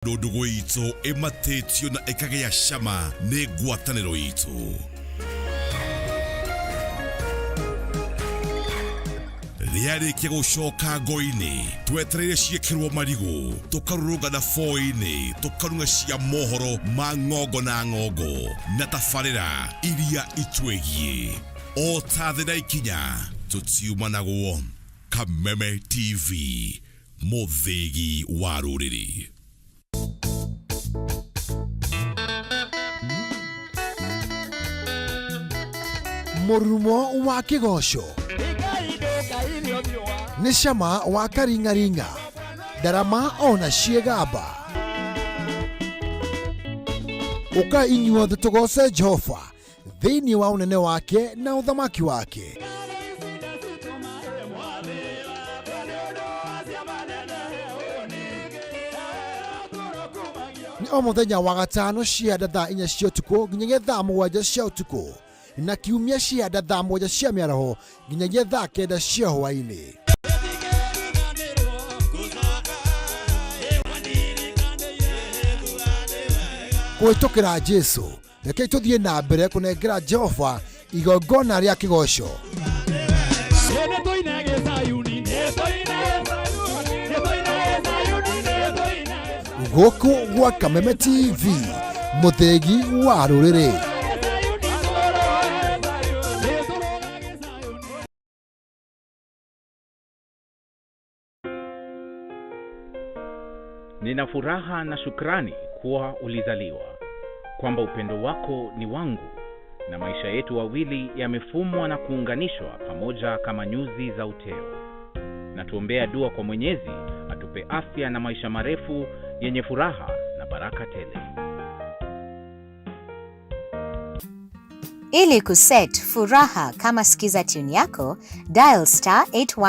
Ndugu itu ematetio na ekage ya shama ne gwataniro itu. Riari kia gushoka goini, twetereire ciekirwo marigu, tukaruruga na foini, tukarunga cia mohoro ma ngogo na ngogo, na tafarira iria itwegie. O tathira ikinya, tutiuma naguo. Kameme TV, muthegi wa ruriri. Murumo wa kigosho ni cama wa karingaringa, darama ona ciegamba. Uka inyuothe tugose Jehova thiini wa unene wake na uthamaki wake. Ni o muthenya wa gatano cianda thaa 4 cia utuku nginyagia thaa 7 cia utuku, na kiumia cianda thaa 1 cia miaraho nginyagia thaa 9 cia hwaini. Kwitukira Jesu, reke tuthie na mbere kunengera Jehova igongona ria kigosho. Guku gwa Kameme TV, muthegi wa ruriri. Nina furaha na shukrani kuwa ulizaliwa, kwamba upendo wako ni wangu, na maisha yetu wawili yamefumwa na kuunganishwa pamoja kama nyuzi za uteo. Na tuombea dua kwa Mwenyezi atupe afya na maisha marefu yenye furaha na baraka tele. Ili kuset furaha kama sikiza tune yako, dial *81